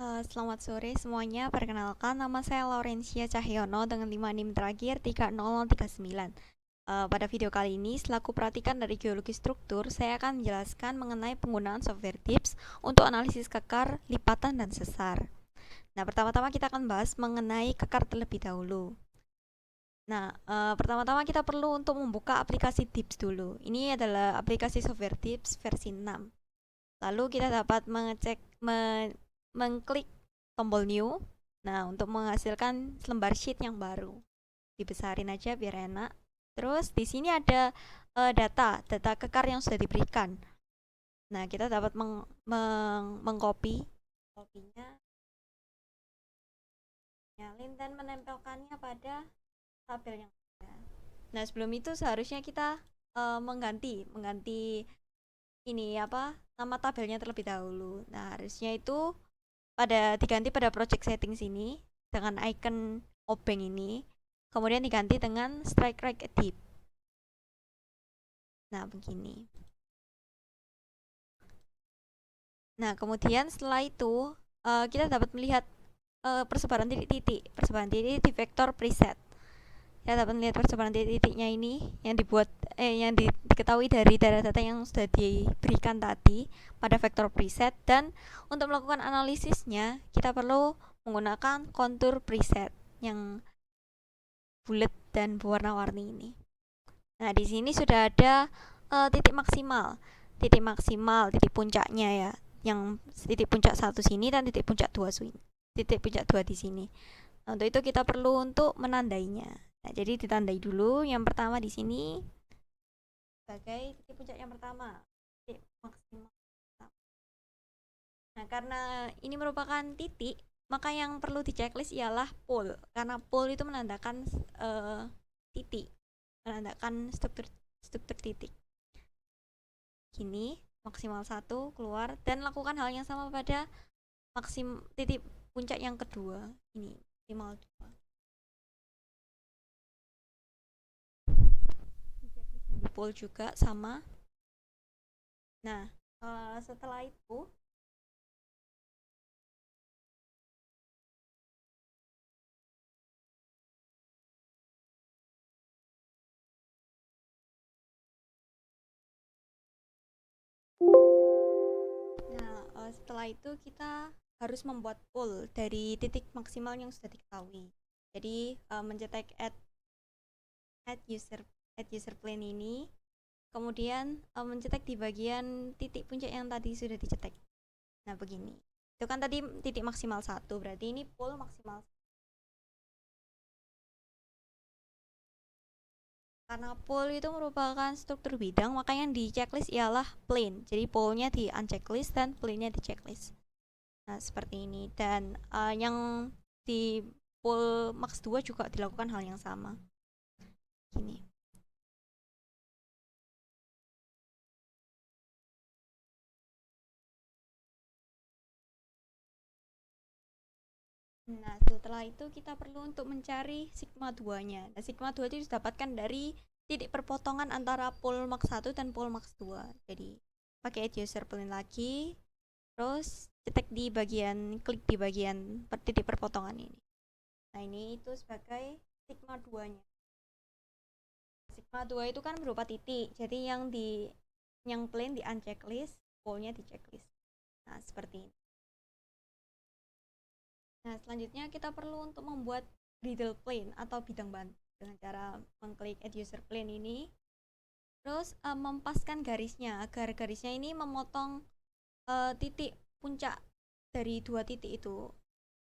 Selamat sore semuanya. Perkenalkan, nama saya Laurencia Cahyono dengan 5 NIM terakhir 30039. Pada video kali ini, selaku perhatikan dari geologi struktur, saya akan menjelaskan mengenai penggunaan software tips untuk analisis kekar, lipatan, dan sesar. Nah, pertama-tama kita akan bahas mengenai kekar terlebih dahulu. Nah, pertama-tama kita perlu untuk membuka aplikasi tips dulu. Ini adalah aplikasi software tips versi 6. Lalu kita dapat mengklik tombol new. Nah, untuk menghasilkan lembar sheet yang baru. Dibesarin aja biar enak. Terus di sini ada data kekar yang sudah diberikan. Nah, kita dapat mengcopy kopinya, nyalin dan menempelkannya pada tabel yang ada. Nah, sebelum itu seharusnya kita mengganti ini nama tabelnya terlebih dahulu. Nah, harusnya itu diganti pada project settings ini dengan icon obeng ini, kemudian diganti dengan strike right edit. Nah, begini. Nah, kemudian setelah itu kita dapat melihat persebaran titik-titik di vektor preset. Kita dapat melihat persebaran titik-titiknya ini yang diketahui dari data-data yang sudah diberikan tadi pada vektor preset, dan untuk melakukan analisisnya kita perlu menggunakan kontur preset yang bulat dan berwarna-warni ini. Nah, di sini sudah ada titik maksimal, titik puncaknya ya, yang titik puncak satu sini dan titik puncak dua di sini. Nah, untuk itu kita perlu untuk menandainya. Nah, jadi ditandai dulu. Yang pertama di sini sebagai titik puncak yang pertama, titik maksimal. Nah, karena ini merupakan titik, maka yang perlu di checklist ialah pole, karena pole itu menandakan titik, menandakan struktur titik. Gini, maksimal 1 keluar, dan lakukan hal yang sama pada titik puncak yang kedua. Ini maksimal 2. Di pole juga sama. Nah, setelah itu setelah itu kita harus membuat pool dari titik maksimal yang sudah diketahui. Jadi mencetak add user plane ini, kemudian mencetak di bagian titik puncak yang tadi sudah dicetak. Nah, begini. Itu kan tadi titik maksimal 1, berarti ini pool maksimal. Karena pool itu merupakan struktur bidang, maka yang di checklist ialah plane. Jadi poolnya di unchecklist dan plane-nya di checklist. Nah, seperti ini. Dan yang di pool max 2 juga dilakukan hal yang sama. Gini. Nah, setelah itu kita perlu untuk mencari sigma 2-nya. Nah, sigma 2 itu didapatkan dari titik perpotongan antara pool max 1 dan pool max 2. Jadi, pakai add user plane lagi, terus klik di bagian titik perpotongan ini. Nah, ini itu sebagai sigma 2-nya. Sigma 2 itu kan berupa titik. Jadi yang plane di unchecklist, poolnya di checklist. Nah, seperti ini. Nah, selanjutnya kita perlu untuk membuat griddle plane atau bidang bantu dengan cara mengklik add user plane ini. Terus mempaskan garisnya agar garisnya ini memotong titik puncak dari dua titik itu.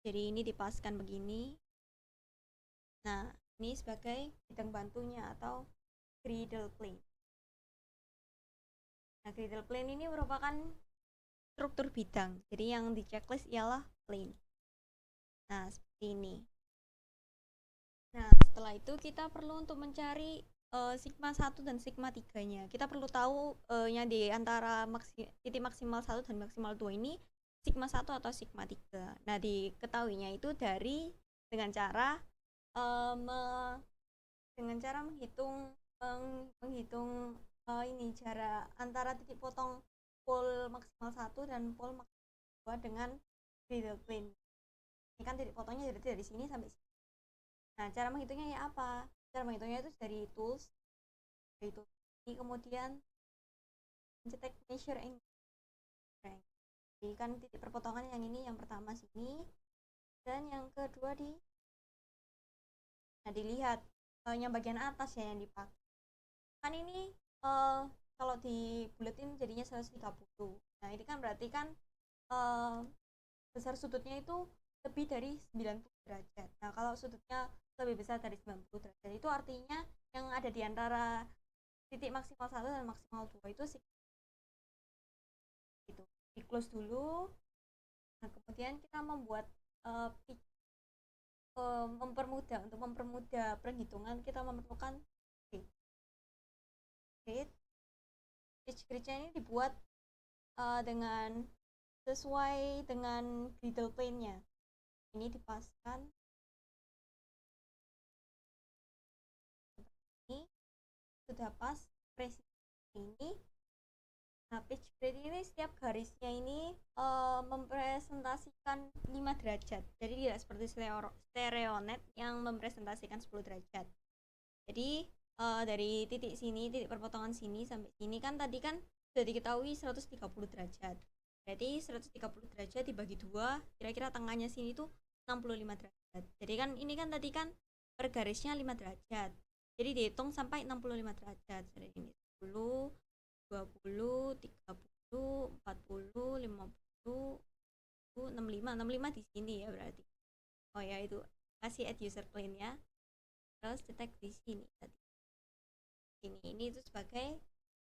Jadi ini dipaskan begini. Nah, ini sebagai bidang bantunya atau griddle plane. Nah, griddle plane ini merupakan struktur bidang. Jadi yang di checklist ialah plane. Nah, seperti ini. Nah, setelah itu kita perlu untuk mencari sigma 1 dan sigma 3-nya. Kita perlu tahu yang di antara titik maksimal 1 dan maksimal 2 ini sigma 1 atau sigma 3. Nah, diketahuinya itu dengan cara menghitung ini jarak antara titik potong pol maksimal 1 dan pol maksimal 2 dengan griddle plane. Ini kan titik potongnya dari sini sampai sini. Nah, cara menghitungnya ya apa? Cara menghitungnya itu dari tools, ini kemudian mencetak measure angle. Jadi kan titik perpotongan yang ini, yang pertama sini, dan yang kedua di, nah dilihat yang bagian atas ya yang dipakai. Kan ini kalau dibuletin jadinya 130. Nah ini kan berarti kan besar sudutnya itu lebih dari 90 derajat. Nah kalau sudutnya lebih besar dari 90 derajat itu artinya yang ada di antara titik maksimal 1 dan maksimal 2 itu sih gitu. Di close dulu. Nah kemudian kita membuat untuk mempermudah penghitungan kita memerlukan grid. Grid-nya ini dibuat dengan sesuai dengan griddle plane-nya. Ini dipaskan ini sudah pas presisi ini. Nah pitch grid ini setiap garisnya ini mempresentasikan 5 derajat, jadi tidak seperti stereonet yang mempresentasikan 10 derajat. Jadi dari titik sini, titik perpotongan sini sampai sini kan tadi kan sudah diketahui 130 derajat. Berarti 130 derajat dibagi 2, kira-kira tengahnya sini tuh 65 derajat. Jadi kan ini kan tadi kan per garisnya 5 derajat. Jadi dihitung sampai 65 derajat. Jadi ini 10, 20, 30, 40, 50, 65 di sini ya berarti. Oh ya itu kasih add user plane ya. Terus detect di sini tadi. Ini itu sebagai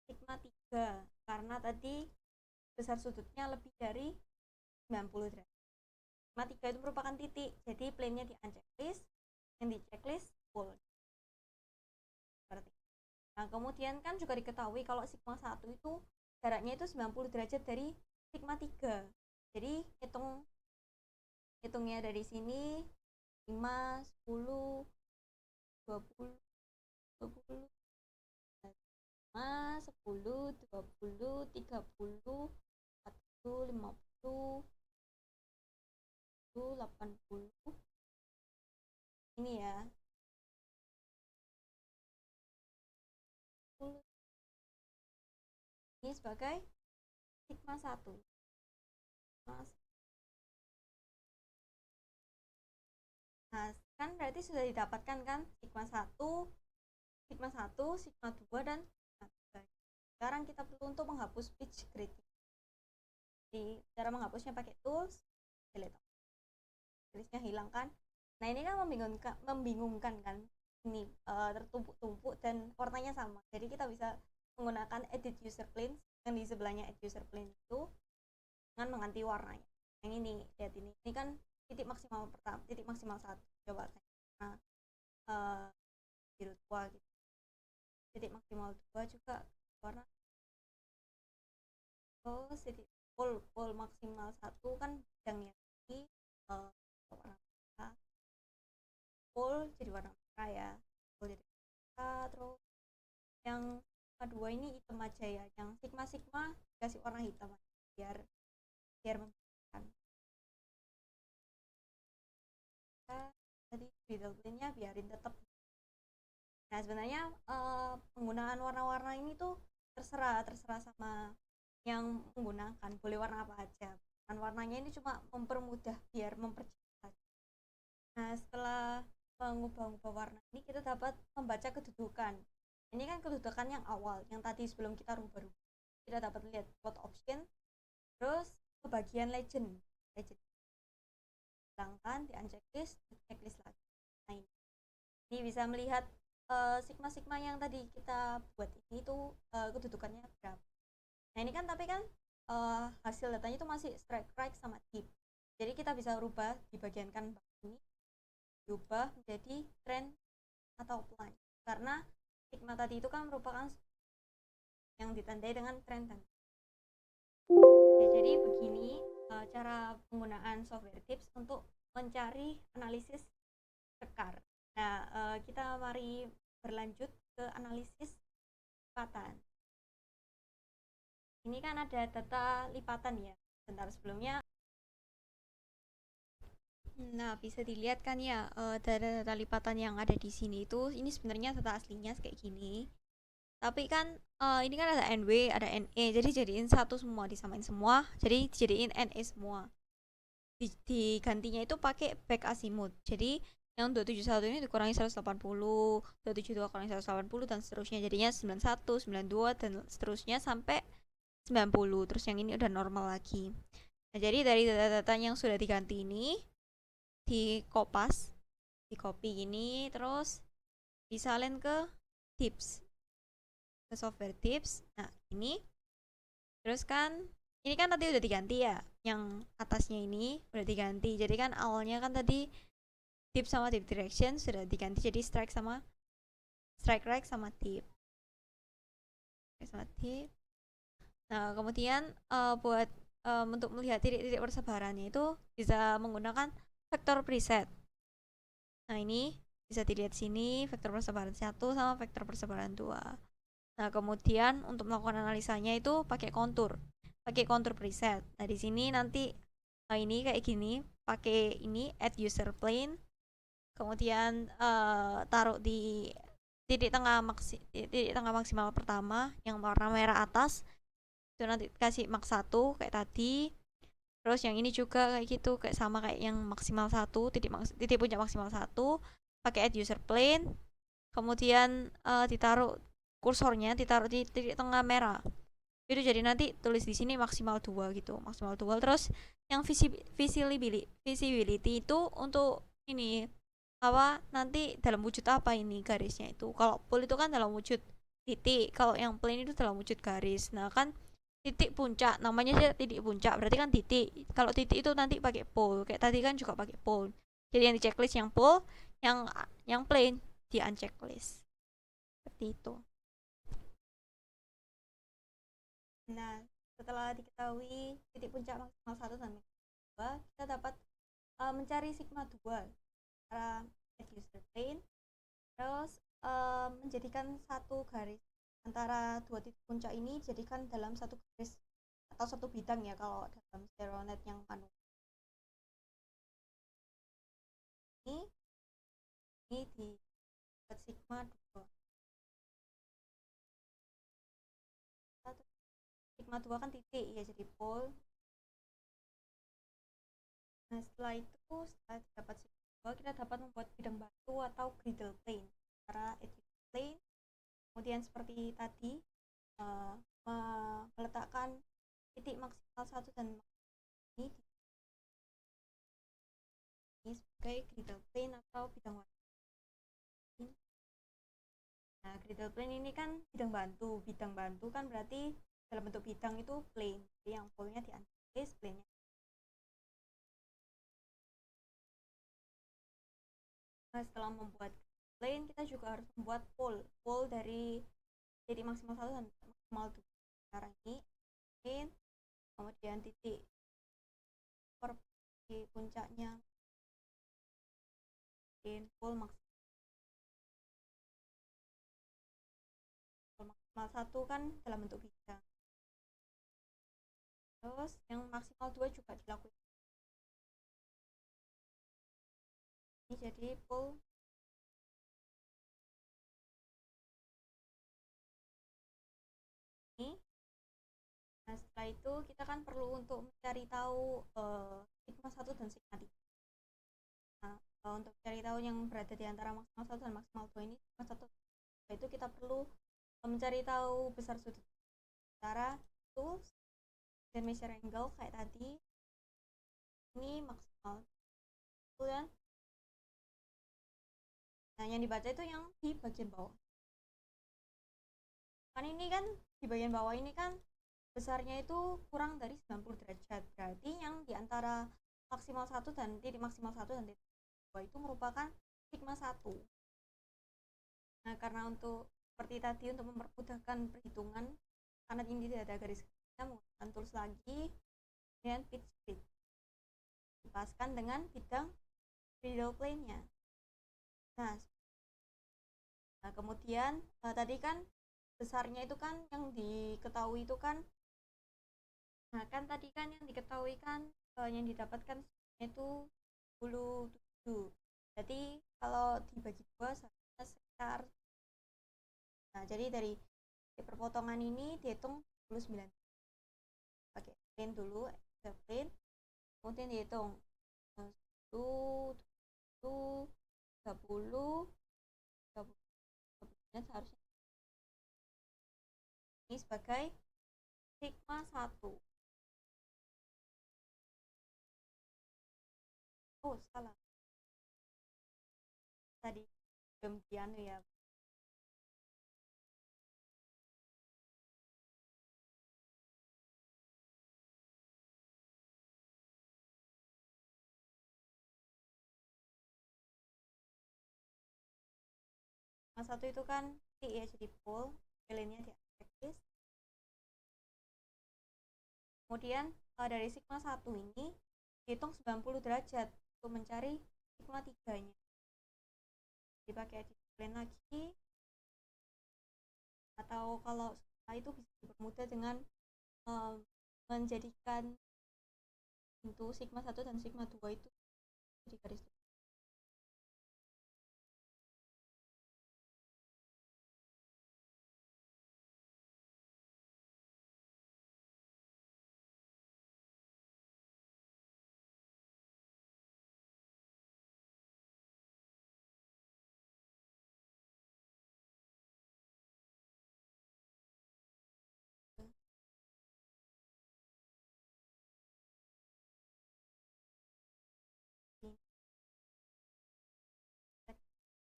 sigma 3 karena tadi besar sudutnya lebih dari 90 derajat. Sigma 3 itu merupakan titik, jadi plane-nya di unchecklist, yang di checklist full. Seperti. Nah, kemudian kan juga diketahui kalau sigma 1 itu jaraknya itu 90 derajat dari sigma 3. Jadi hitungnya dari sini 5, 10, 20, 20, 5, 10, 20, 30, 40, 50, 80. Ini ya. Ini sebagai sigma 1. Nah, kan berarti sudah didapatkan kan sigma 1, sigma 1, sigma 2 dan sigma 3. Sekarang kita perlu untuk menghapus pitch grid. Jadi cara menghapusnya pakai tools, delete. Tulisnya hilang kan. Nah, ini kan membingungkan kan. Ini tertumpuk-tumpuk dan warnanya sama. Jadi kita bisa menggunakan edit user plane yang di sebelahnya edit user plane itu dengan mengganti warnanya. Yang ini lihat ini. Ini kan titik maksimal pertama, titik maksimal 1. Coba nah biru tua gitu. Titik maksimal 2 juga warna titik full maksimal 1 kan bidangnya ini warna merah. Full jadi warna merah ya. Full jadi merah. Terus yang kedua ini hitam aja ya. Yang sigma dikasih warna hitam biar membedakan. Tadi griddle plane-nya biarin tetap. Nah sebenarnya penggunaan warna-warna ini tuh terserah sama yang menggunakan, boleh warna apa aja. Dan warnanya ini cuma mempermudah biar mempercepat. Nah setelah mengubah-ubah warna ini kita dapat membaca kedudukan. Ini kan kedudukan yang awal, yang tadi sebelum kita rubah-rubah. Kita dapat lihat plot option, terus ke bagian legend. Hilangkan di unchecklist, checklist lagi. Nah ini bisa melihat sigma yang tadi kita buat ini tuh kedudukannya berapa. Nah ini kan tapi kan hasil datanya itu masih strike right sama dip. Jadi kita bisa rubah di bagian kan ini, diubah menjadi trend atau line. Karena sigma tadi itu kan merupakan yang ditandai dengan trend dan. Ya, jadi begini cara penggunaan software tips untuk mencari analisis tekar. Nah, kita mari berlanjut ke analisis lipatan. Ini kan ada data lipatan ya. Bentar sebelumnya Nah, bisa dilihat kan ya, data lipatan yang ada di sini itu ini sebenarnya data aslinya kayak gini. Tapi kan ini kan ada NW, ada NE, jadi jadiin satu semua, disamain semua, jadi dijadiin NE semua. Digantinya itu pakai back azimuth. Jadi yang 271 ini dikurangi 180, 272 kurangi 180 dan seterusnya. Jadinya 91, 92 dan seterusnya sampai 90. Terus yang ini udah normal lagi. Nah, jadi dari data-data yang sudah diganti ini dikopas, di copy ini, terus disalin ke tips, ke software tips. Nah, ini terus kan ini kan tadi udah diganti ya, yang atasnya ini udah diganti. Jadi kan awalnya kan tadi tip sama tip direction sudah diganti jadi strike sama strike right sama tip. Nah, kemudian buat untuk melihat titik-titik persebarannya itu bisa menggunakan vektor preset. Nah, ini bisa dilihat sini vektor persebaran 1 sama vektor persebaran 2. Nah, kemudian untuk melakukan analisanya itu pakai kontur. Pakai kontur preset. Nah, di sini nanti ini kayak gini, pakai ini add user plane. Kemudian taruh di titik tengah maksimal pertama yang warna merah atas. Itu nanti kasih max 1 kayak tadi. Terus yang ini juga kayak gitu, kayak sama kayak yang maksimal 1, titik puncak maksimal 1, pakai add user plane. Kemudian ditaruh kursornya ditaruh di titik tengah merah. Itu jadi nanti tulis di sini maksimal 2 gitu, maksimal 2. Terus yang visibility itu untuk ini apa nanti dalam wujud apa ini garisnya itu. Kalau pool itu kan dalam wujud titik, kalau yang plane itu dalam wujud garis. Nah, kan titik puncak namanya sih titik puncak, berarti kan titik. Kalau titik itu nanti pakai pool, kayak tadi kan juga pakai pool. Jadi yang di checklist yang pool, yang plane di unchecklist. Seperti itu. Nah, setelah diketahui titik puncak maksimal 1 dan maksimal 2, kita dapat mencari sigma 2 secara user plane, terus menjadikan satu garis antara dua titik puncak ini dijadikan dalam satu garis atau satu bidang ya kalau dalam stereonet yang manual. Ini di sigma 2. Sigma 2 kan titik ya, jadi pol. Nah, setelah itu setelah dapat sigma 2, kita dapat membuat bidang batu atau griddle plane secara edge plane. Kemudian seperti tadi meletakkan titik maksimal 1 dan ini sebagai griddle plane atau bidang batu. Nah, griddle plane ini kan bidang bantu. Bidang bantu kan berarti dalam bentuk bidang itu plane. Jadi yang polnya di atas, plane-nya. Nah, setelah membuat plane, kita juga harus membuat pole. Pole dari titik maksimal 1 dan maksimal 2. Sekarang ini plane, kemudian titik per di puncaknya pole maksimal 1 kan dalam bentuk bidang. Terus yang maksimal 2 juga dilakukan. Ini jadi pole ini. Nah, setelah itu kita kan perlu untuk mencari tahu sigma 1 dan sigma 3. Nah, untuk mencari tahu yang berada di antara maksimal 1 dan maksimal 2 ini sigma 1 itu kita perlu mencari tahu besar sudut antara tools dan measure angle kayak tadi. Ini maksimal dan nah yang dibaca itu yang di bagian bawah. Kan ini kan di bagian bawah ini kan besarnya itu kurang dari 90 derajat. Berarti yang di antara maksimal 1 dan titik maksimal 1 dan titik 2 itu merupakan sigma 1. Nah, karena untuk seperti tadi untuk mempermudahkan perhitungan karena ini tidak ada garis garisnya menggunakan tools lagi dan pitch split dipaskan dengan bidang griddle plane-nya. Nah, kemudian tadi kan besarnya itu kan yang diketahui itu kan, nah kan tadi kan yang diketahui kan yang didapatkan itu 37. Berarti kalau dibagi dua sama sekitar. Nah, jadi dari perpotongan ini dihitung 29. Pakai plane dulu, plane. Kemudian dihitung 1, 7, 30, 30. Seharusnya ini sebagai sigma 1. Oh, salah. Tadi kemudian ya. Sigma 1 itu kan T ya, jadi pole, plane-nya di axis. Kemudian dari sigma 1 ini hitung 90 derajat untuk mencari sigma 3-nya. Dipakai di plane lagi, atau kalau itu bisa dipermudah dengan menjadikan pintu sigma 1 dan sigma 2 itu di garis.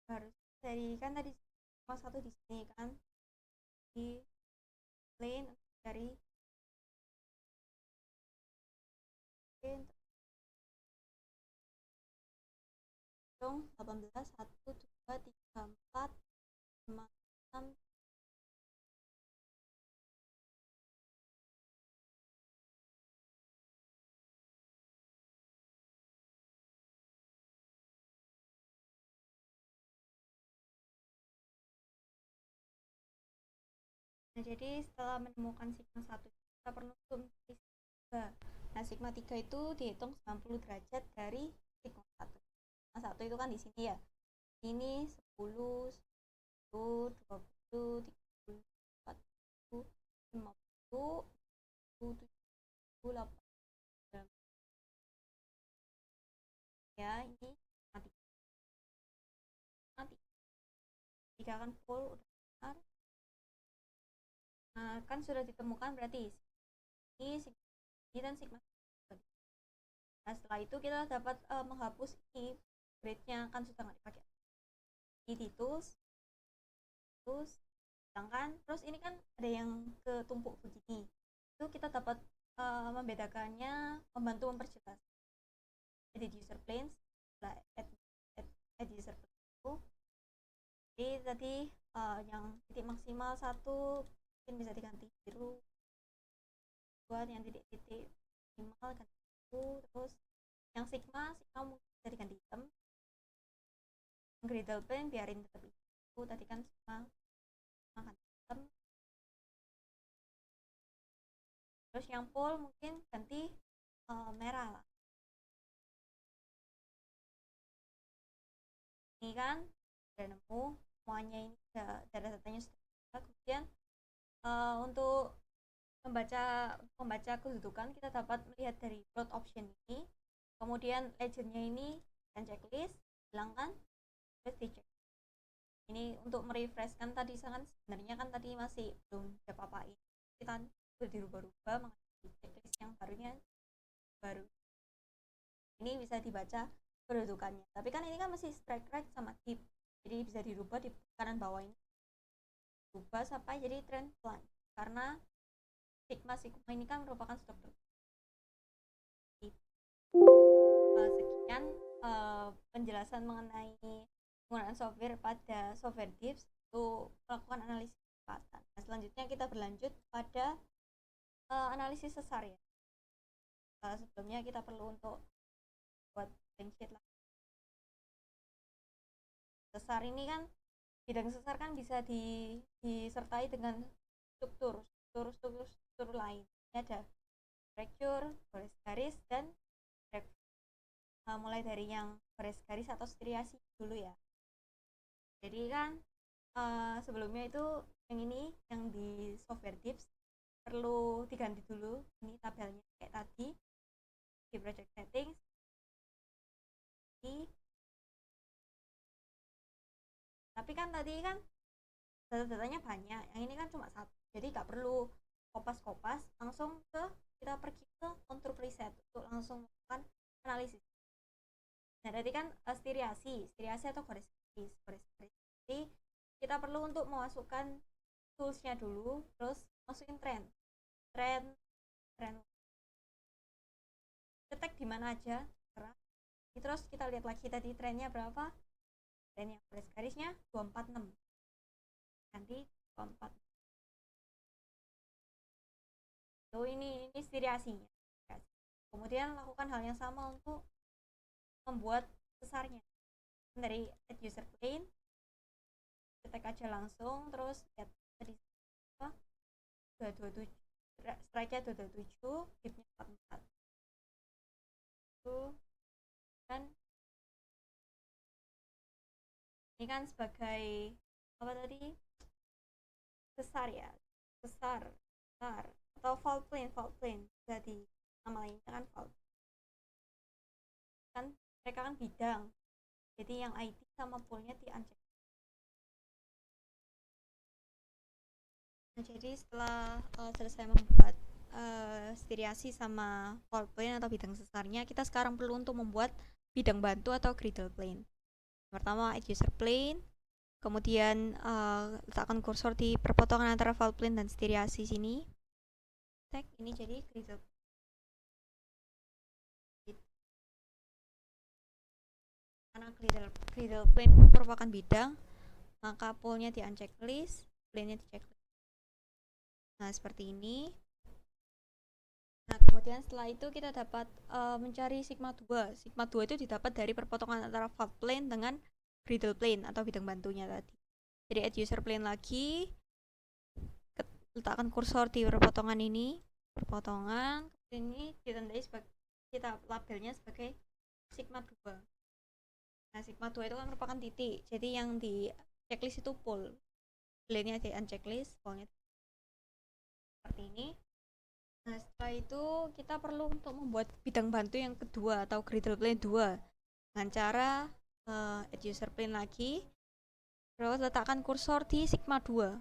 Harus dari kan tadi sigma 1 di sini kan di plane dari plane hitung 18, 1, 2, 3, 4, 5, 6. Nah, jadi setelah menemukan sigma 1 kita perlu zoom ke sigma 3. Nah, sigma 3 itu dihitung 90 derajat dari sigma 1. Nah, 1 itu kan di sini ya. Ini 10, 10, 20, 30, 40, 50, 70, 80. Ya, ini mati. Mati. Jika kan full udah benar. Nah, kan sudah ditemukan berarti ini dan sigma. Nah, setelah itu kita dapat menghapus ini grade-nya kan sudah nggak dipakai. Di tools, sedangkan terus ini kan ada yang ketumpuk begini. Itu kita dapat membedakannya, membantu memperjelas. Edit user planes, add user plane itu. Jadi tadi yang titik maksimal 1 mungkin bisa diganti biru, buat yang titik minimal ganti biru, terus yang sigma mungkin bisa diganti hitam. Griddle plane biarin tetap itu tadi kan sigma makan hitam. Terus yang pole mungkin ganti merah lah. Ini kan udah nemu semuanya, ini data-datanya sudah. Kemudian untuk membaca kedudukan kita dapat melihat dari plot option ini. Kemudian legendnya ini dan checklist hilangkan, terus dicek. Ini untuk merefreshkan tadi kan sebenarnya kan tadi masih belum ada apa-apain, kita sudah dirubah-rubah mengenai checklist yang barunya baru. Ini bisa dibaca kedudukannya, tapi kan ini kan masih strike right sama tip, jadi bisa dirubah di kanan bawah ini, rubah sampai jadi trend line karena sigma ini kan merupakan struktur. Sekian penjelasan mengenai penggunaan software pada software tips untuk melakukan analisis kecepatan. Nah, selanjutnya kita berlanjut pada analisis sesar ya. Sebelumnya kita perlu untuk buat blank sheet lah. Sesar ini kan, bidang sesar kan bisa disertai dengan struktur lain. Ini ada fracture, garis-garis, dan break. mulai dari yang garis-garis atau striasi dulu ya. Jadi kan sebelumnya itu yang ini yang di software tips perlu diganti dulu ini tabelnya kayak tadi di project settings di, tapi kan tadi kan data-datanya banyak, yang ini kan cuma satu, jadi nggak perlu kopas-kopas, langsung ke kita pergi ke contour preset untuk langsung melakukan analisis. Nah tadi kan striasi atau garis-garis. Jadi kita perlu untuk memasukkan toolsnya dulu, terus masukin trend detek di mana aja. Terus kita lihat lagi tadi trennya berapa, tren yang garis-garisnya 246, nanti 24. So ini striasinya. Kemudian lakukan hal yang sama untuk membuat sesarnya dari add user plane, detek aja langsung, terus lihat tadi 227, strike-nya 227, dip-nya 44. Dan ini kan sebagai apa tadi, sesar ya, sesar atau fault plane jadi nama lainnya kan fault kan, mereka kan bidang, jadi yang IT sama poolnya di uncheck. Nah, jadi setelah selesai membuat striasi sama fault plane atau bidang sesarnya, kita sekarang perlu untuk membuat bidang bantu atau griddle plane. Pertama add user plane, kemudian letakkan kursor di perpotongan antara fault plane dan striasi sini. Tag ini jadi griddle. Karena griddle plane merupakan bidang, maka poolnya di unchecklist, plane-nya di checklist. Nah seperti ini. Nah kemudian setelah itu kita dapat mencari sigma 2. Sigma 2 itu didapat dari perpotongan antara fault plane dengan griddle plane atau bidang bantunya tadi. Jadi add user plane lagi, letakkan kursor di perpotongan ini, ini ditandai sebagai, kita labelnya sebagai sigma 2. Nah sigma 2 itu kan merupakan titik, jadi yang di checklist itu pool, plane-nya di unchecklist, poolnya seperti ini. Nah setelah itu kita perlu untuk membuat bidang bantu yang kedua atau griddle plane 2 dengan cara add user plane lagi, terus letakkan kursor di sigma 2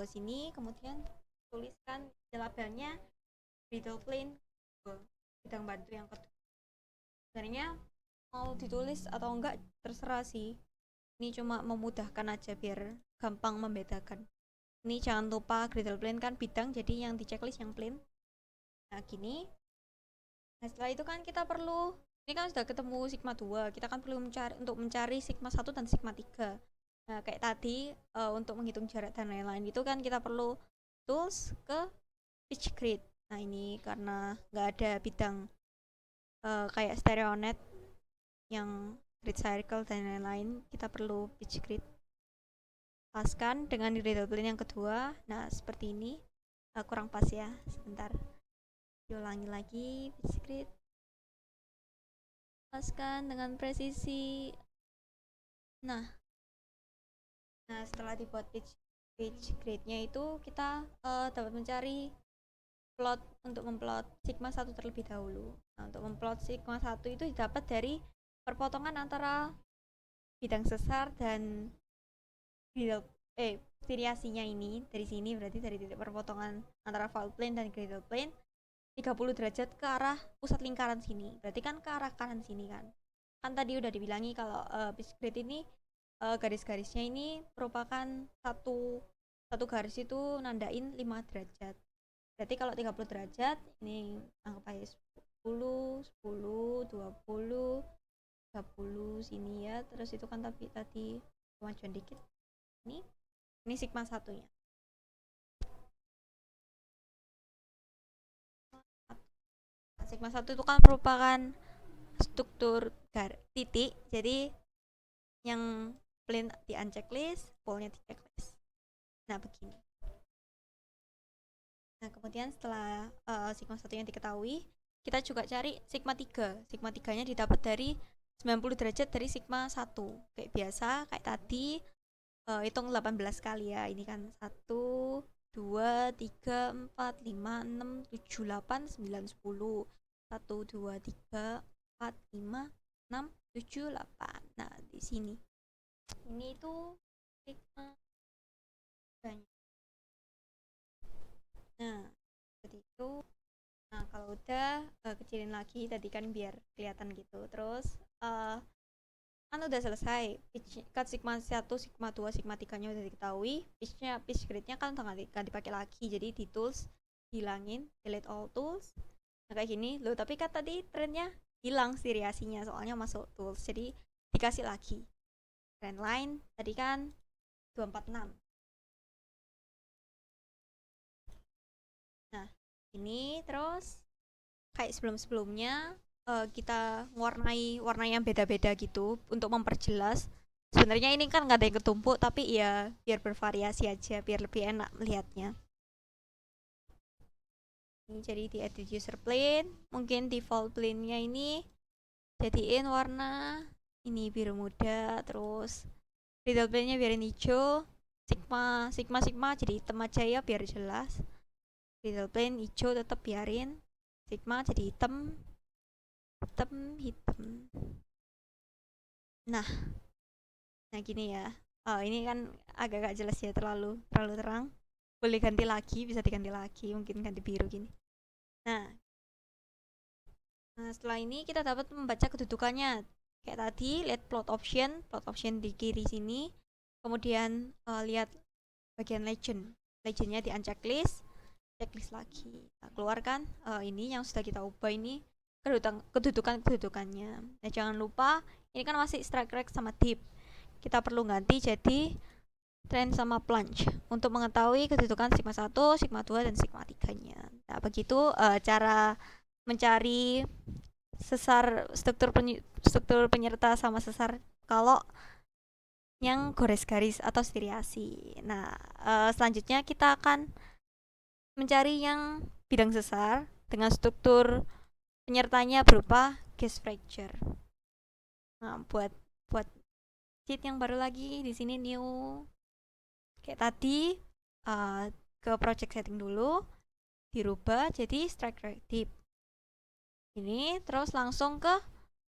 sini, kemudian tuliskan labelnya griddle plane 2, bidang bantu yang kedua. Sebenarnya mau ditulis atau enggak terserah sih, ini cuma memudahkan aja biar gampang membedakan. Ini jangan lupa griddle plane kan bidang, jadi yang di checklist yang plane. Nah gini. Nah setelah itu kan kita perlu, ini kan sudah ketemu sigma 2, kita kan perlu mencari sigma 1 dan sigma 3. Nah kayak tadi untuk menghitung jarak dan lain-lain itu kan kita perlu tools ke pitch grid. Nah ini karena nggak ada bidang kayak stereonet yang grid circle dan lain-lain, kita perlu pitch grid. Paskan dengan griddle plane yang kedua. Nah seperti ini. Kurang pas ya, sebentar diulangi lagi. Pitch grid, paskan dengan presisi. Nah setelah dibuat pitch grid-nya itu kita dapat mencari plot untuk memplot sigma 1 terlebih dahulu. Nah untuk memplot sigma 1 itu didapat dari perpotongan antara bidang sesar dan striasinya ini. Dari sini berarti dari titik perpotongan antara fault plane dan griddle plane 30 derajat ke arah pusat lingkaran sini, berarti kan ke arah kanan sini kan tadi udah dibilangi kalau pitch grid ini garis-garisnya ini merupakan satu garis itu nandain 5 derajat. Berarti kalau 30 derajat ini anggap aja 10, 10, 20, 30 sini ya. Terus itu kan tadi kemajuan dikit. Ini sigma satunya. Sigma 1 itu kan merupakan struktur titik, jadi yang plane di unchecklist, poolnya di checklist. Nah begini. Nah kemudian setelah sigma 1 yang diketahui, kita juga cari sigma 3. Sigma 3-nya didapat dari 90 derajat dari sigma 1. Kayak biasa, kayak tadi hitung 18 kali ya. Ini kan 1 2 3 4 5 6 7 8 9 10. 1 2 3 4 5 6 7 8. Nah, di sini. Ini tuh sigma banyak. Nah, seperti itu. Nah, kalau udah kecilin lagi tadi kan biar kelihatan gitu. Terus kan udah selesai. Pitch kan sigma 1, sigma 2, sigma 3-nya udah diketahui. Pitch grid-nya kan udah nggak dipakai lagi. Jadi di tools hilangin, delete all tools. Nah, kayak gini. Loh, tapi kan tadi trennya hilang seriasinya soalnya masuk tools. Jadi dikasih lagi. Trend line tadi kan 246. Nah, ini terus kayak sebelum-sebelumnya kita warnai warna yang beda-beda gitu untuk memperjelas. Sebenarnya ini kan nggak ada yang ketumpuk, tapi ya biar bervariasi aja, biar lebih enak melihatnya. Ini jadi di edit user plane, mungkin default plane-nya ini jadiin warna ini biru muda, terus detail plane-nya biarin hijau, sigma jadi hitam aja ya biar jelas. Detail plane hijau tetap biarin, sigma jadi hitam nah gini ya. Ini kan agak-agak jelas ya, terlalu terang. Boleh ganti lagi, bisa diganti lagi, mungkin ganti biru gini. Nah, setelah ini kita dapat membaca kedudukannya. Kayak tadi, lihat plot option di kiri sini. Kemudian lihat bagian legendnya di unchecklist, checklist lagi. Nah, keluarkan ini yang sudah kita ubah ini kedudukannya. Nah, jangan lupa ini kan masih strike rate sama dip. Kita perlu ganti jadi trend sama plunge untuk mengetahui kedudukan sigma 1, sigma 2 dan sigma 3-nya. Nah, begitu cara mencari sesar struktur penyerta sama sesar kalau yang gores garis atau striasi. Nah, selanjutnya kita akan mencari yang bidang sesar dengan struktur penyertanya berupa gas fracture. Nah, buat sheet yang baru lagi di sini new kayak tadi ke project setting dulu, dirubah jadi strike rate dip. Ini terus langsung ke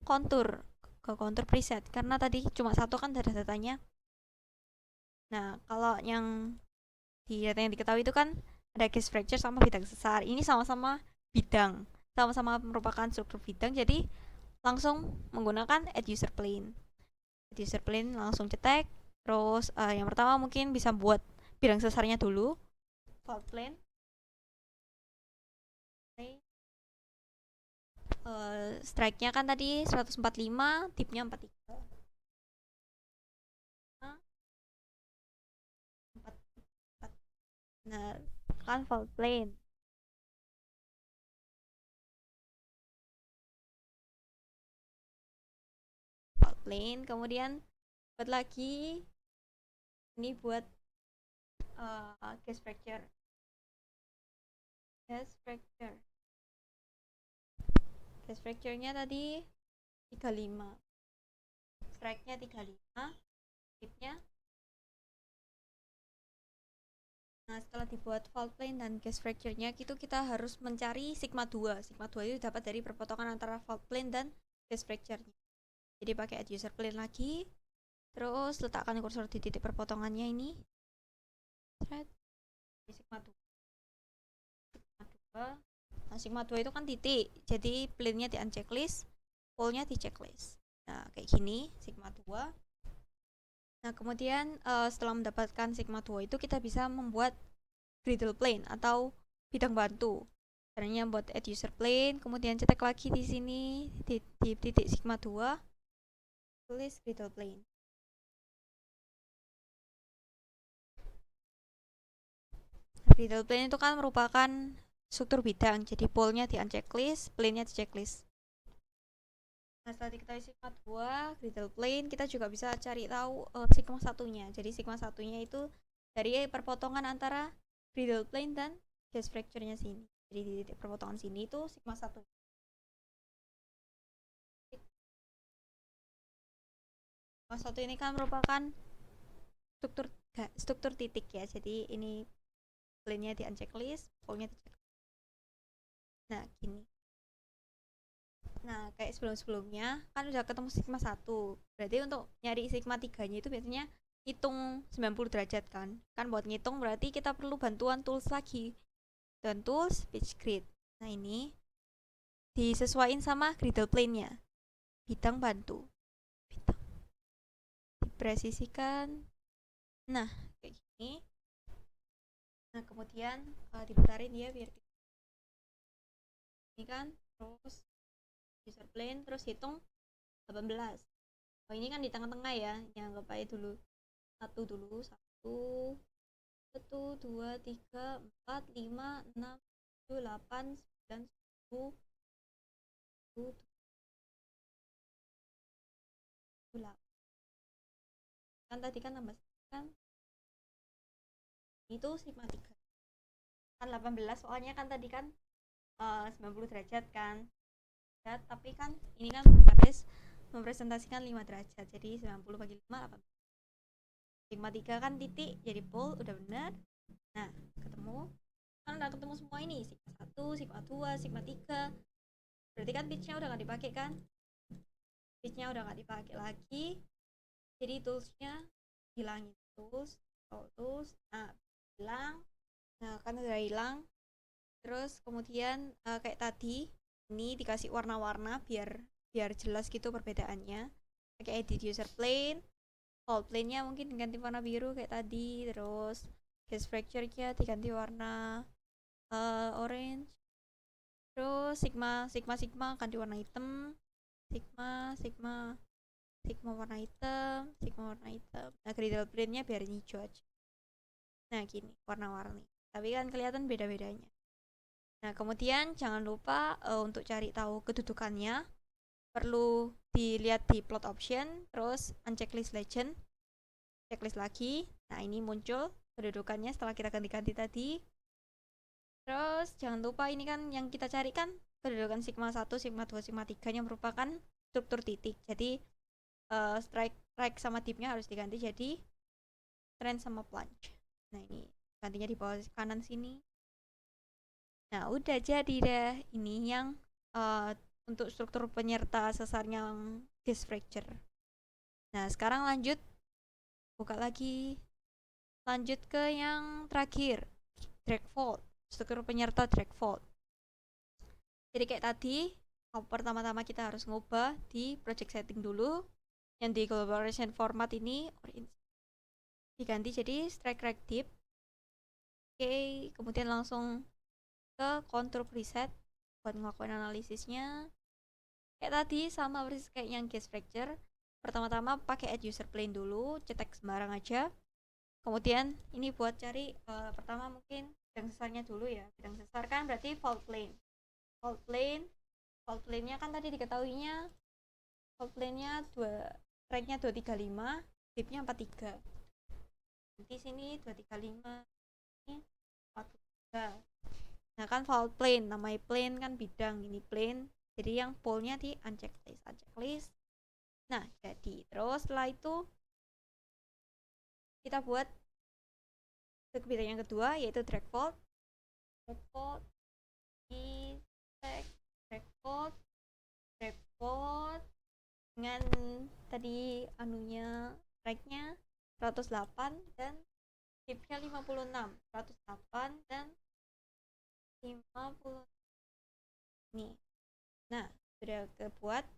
kontur preset karena tadi cuma satu kan ada datanya. Nah, kalau yang di data yang diketahui itu kan ada gas fracture sama bidang sesar. Ini sama-sama bidang, sama-sama merupakan struktur bidang, jadi langsung menggunakan add user plane. Add user plane langsung cetek. Terus yang pertama mungkin bisa buat bidang sesarnya dulu, fault plane. Strike-nya kan tadi 145, dip-nya 43. Nah, kan fault plane. Fault plane, kemudian buat lagi ini buat gas fracture. Gas fracture-nya tadi 35. Strike-nya 35, dip-nya. Nah, setelah dibuat fault plane dan gas fracture-nya itu kita harus mencari sigma 2. Sigma 2 itu dapat dari perpotongan antara fault plane dan gas fracture-nya. Jadi pakai add user plane lagi. Terus letakkan kursor di titik perpotongannya ini. Sigma 2. Nah, sigma 2 itu kan titik. Jadi plane-nya di unchecklist, pole-nya di checklist. Nah, kayak gini sigma 2. Nah, kemudian setelah mendapatkan sigma 2 itu kita bisa membuat griddle plane atau bidang bantu. Caranya buat add user plane, kemudian cetek lagi di sini di titik sigma 2, tulis griddle plane. Griddle plane itu kan merupakan struktur bidang, jadi pole-nya di unchecklist, plane-nya di checklist. Nah, setelah diketahui sigma 2, griddle plane, kita juga bisa cari tahu sigma 1-nya. Jadi sigma 1-nya itu dari perpotongan antara griddle plane dan gas fracture-nya sini. Jadi di titik perpotongan sini itu sigma 1. Sigma 1 ini kan merupakan struktur titik ya. Jadi ini plane-nya di unchecklist, pole-nya di checklist. Nah, gini. Nah, kayak sebelum-sebelumnya kan udah ketemu sigma 1. Berarti untuk nyari sigma 3-nya itu biasanya hitung 90 derajat kan. Kan buat ngitung berarti kita perlu bantuan tools lagi. Dan tools pitch grid. Nah, ini disesuaikan sama griddle plane-nya. Bidang bantu. Bidang. Dipresisikan. Nah, kayak gini. Nah, kemudian diputarin ya biar ini kan terus user plane terus hitung 18. Oh, ini kan di tengah-tengah ya. Yang anggap aja dulu. Satu dulu, satu, dua, tiga, 4, 5, 6, 7, 8, 9, 10, 8. Kan tadi kan tambah kan itu sigma 3 kan 18 soalnya kan tadi kan 90 derajat kan ya, tapi kan ini kan harus mempresentasikan 5 derajat jadi 90 bagi 5 18. Sigma 3 kan titik jadi pole udah benar. Nah, ketemu kan udah ketemu semua ini sigma 1, sigma 2, sigma 3. Berarti kan pitch-nya udah gak dipakai kan? Pitch-nya udah gak dipakai lagi. Jadi toolsnya hilangin tools. Nah, hilang. Nah, kan udah hilang. Terus kemudian kayak tadi ini dikasih warna-warna biar jelas gitu perbedaannya. Pakai edit user plane. Whole plane-nya mungkin diganti warna biru kayak tadi. Terus gas fracture-nya diganti warna orange. Terus sigma ganti warna hitam. Sigma warna hitam. Nah, griddle plane-nya biar hijau aja. Nah, gini warna-warni. Tapi kan kelihatan beda-bedanya. Nah, kemudian jangan lupa untuk cari tahu kedudukannya. Perlu dilihat di plot option, terus unchecklist legend. Checklist lagi. Nah, ini muncul kedudukannya setelah kita ganti-ganti tadi. Terus jangan lupa ini kan yang kita cari kan kedudukan sigma 1, sigma 2, sigma 3 yang merupakan struktur titik. Jadi strike right sama dipnya harus diganti jadi trend sama plunge. Nah, ini gantinya di bawah kanan sini. Nah, udah jadi deh ini yang untuk struktur penyerta sesarnya gas fracture. Nah, sekarang buka lagi. Lanjut ke yang terakhir, drag fault, struktur penyerta drag fault. Jadi kayak tadi, pertama-tama kita harus ngubah di project setting dulu. Yang di collaboration format ini diganti jadi strike right dip. Oke, kemudian langsung ke control preset buat ngelakuin analisisnya. Kayak tadi sama persis kayak yang gas fracture. Pertama-tama pakai add user plane dulu, cetek sembarang aja. Kemudian ini buat cari pertama mungkin bidang sesarnya dulu ya. Bidang sesar kan berarti fault plane. Fault plane-nya kan tadi diketahuinya fault plane-nya track-nya 235, dip-nya 43. Nanti sini 235 ini 43. Nah, kan fault plane, namanya plane kan bidang, ini plane. Jadi yang pole-nya di unchecklist. Nah, jadi terus setelah itu kita buat bidang yang kedua yaitu drag fault di drag fault dengan tadi anunya tracknya 108 dan dipnya 56. 108 dan 50 nih. Nah, sudah kebuat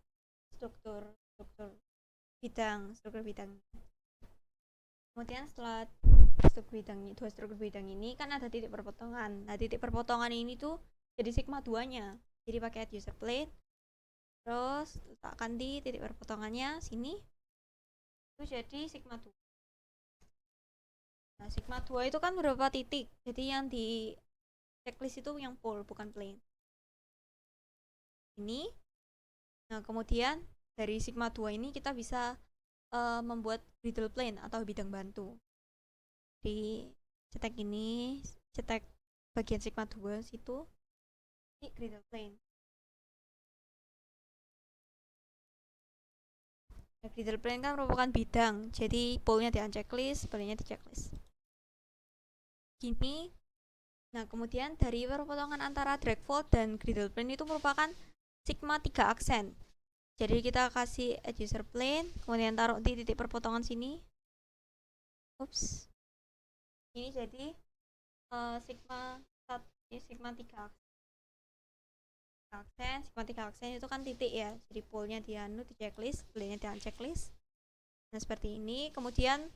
struktur bidang. Kemudian setelah dua struktur bidang ini kan ada titik perpotongan. Nah, titik perpotongan ini tuh jadi sigma 2-nya. Jadi pakai add user plate. Terus letakkan di titik perpotongannya sini. Itu jadi sigma 2. Nah, sigma 2 itu kan beberapa titik. Jadi yang di checklist itu yang pole bukan plane. Ini. Nah, kemudian dari sigma 2 ini kita bisa membuat griddle plane atau bidang bantu. Di cetek ini, cetek bagian sigma 2 situ. Ini griddle plane. Griddle plane kan merupakan bidang, jadi pole-nya di unchecklist, plane-nya di checklist. Gini. Nah, kemudian dari perpotongan antara drag fold dan griddle plane itu merupakan sigma 3 aksen. Jadi kita kasih edge user plane, kemudian taruh di titik perpotongan sini. Ups. Ini jadi sigma 3 aksen. Sigma 3 aksen itu kan titik ya. Jadi pole-nya di checklist, plane-nya di unchecklist. Nah, seperti ini. Kemudian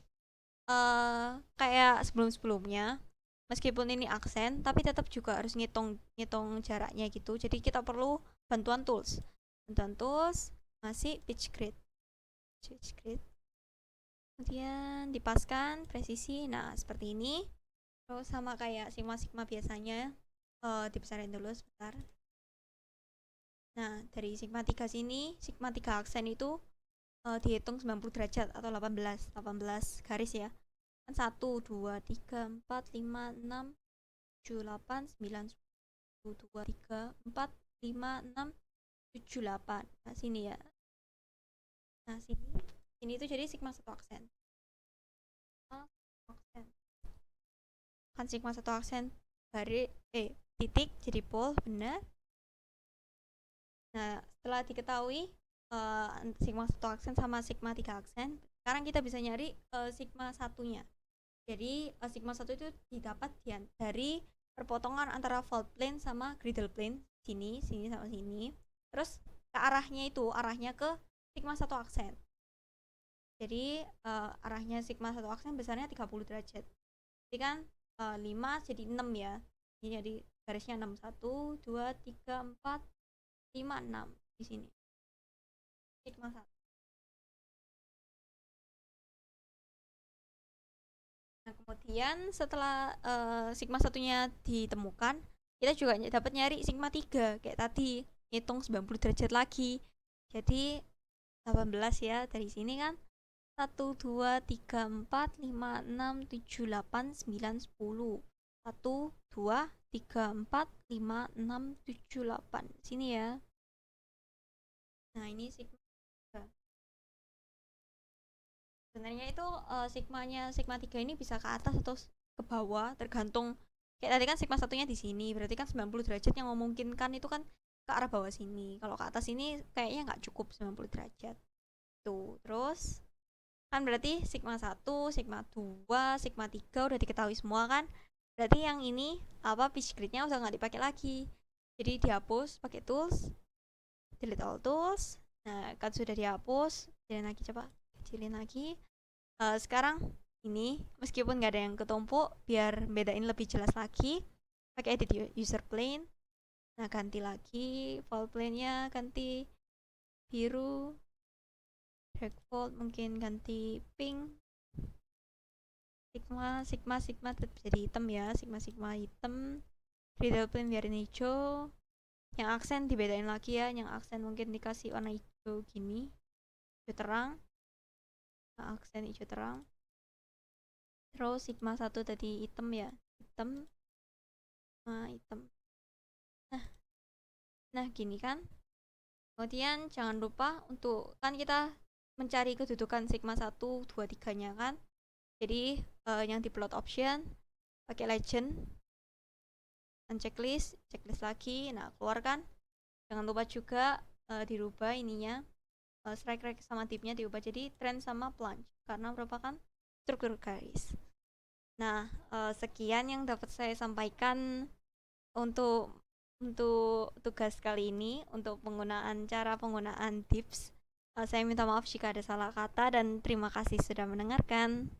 kayak sebelum-sebelumnya, meskipun ini aksen tapi tetap juga harus ngitung jaraknya gitu. Jadi kita perlu bantuan tools masih pitch grid, kemudian dipaskan presisi. Nah, seperti ini. Terus sama kayak sigma biasanya, dibesarin dulu sebentar. Nah, dari sigma 3 sini, sigma 3 aksen itu dihitung 90 derajat atau 18 garis ya. 1, 2, 3, 4, 5, 6, 7, 8, 9, 10, 2, 3, 4, 5, 6, 7, 8. Nah, sini ya. Nah, sini itu jadi sigma 1 aksen. Kan sigma 1 aksen titik jadi pole, benar. Nah, setelah diketahui sigma 1 aksen sama sigma 3 aksen, sekarang kita bisa nyari sigma 1-nya. Jadi sigma 1 itu didapat dari perpotongan antara fold plane sama griddle plane, sini sama sini. Terus ke arahnya ke sigma 1 aksen. Jadi arahnya sigma 1 aksen besarnya 30 derajat. Jadi kan 5 jadi 6 ya. Ini jadi garisnya 6, 1, 2, 3, 4, 5, 6 di sini. Sigma 1. Nah, kemudian setelah sigma 1-nya ditemukan, kita juga dapat nyari sigma 3 kayak tadi, hitung 90 derajat lagi. Jadi 18 ya, dari sini kan 1, 2, 3, 4, 5, 6, 7, 8, 9, 10. 1, 2, 3, 4, 5, 6, 7, 8. Sini ya. Nah, ini sigma 3. Sebenarnya itu sigma 3 ini bisa ke atas atau ke bawah, tergantung. Kayak tadi kan sigma 1-nya di sini, berarti kan 90 derajat yang memungkinkan itu kan ke arah bawah sini. Kalau ke atas ini kayaknya nggak cukup 90 derajat. Tuh, terus kan berarti sigma 1, sigma 2, sigma 3 udah diketahui semua kan. Berarti yang ini pitch grid-nya udah nggak dipakai lagi. Jadi dihapus pakai tools, delete all tools. Nah, kan sudah dihapus, kecilin lagi. Sekarang ini meskipun nggak ada yang ketumpuk, biar bedain lebih jelas lagi, pakai edit user plane. Nah, ganti lagi fold plane-nya, ganti biru. Drag fold mungkin ganti pink. Sigma tetap jadi hitam ya. Sigma hitam. Griddle plane biarin hijau. Yang aksen dibedain lagi ya. Yang aksen mungkin dikasih warna hijau gini, hijau terang. Nah, aksen hijau terang. Terus sigma 1 tadi hitam ya. Hitam. Hitam. Nah, gini kan. Kemudian jangan lupa untuk, kan kita mencari kedudukan sigma 1, 2, 3-nya kan. Jadi yang di plot option pakai legend, unchecklist, checklist lagi. Nah, keluarkan. Jangan lupa juga dirubah ininya, strike rate sama tipnya diubah jadi trend sama plunge karena merupakan struktur garis. Nah, sekian yang dapat saya sampaikan untuk tugas kali ini, untuk cara penggunaan tips. Saya minta maaf jika ada salah kata dan terima kasih sudah mendengarkan.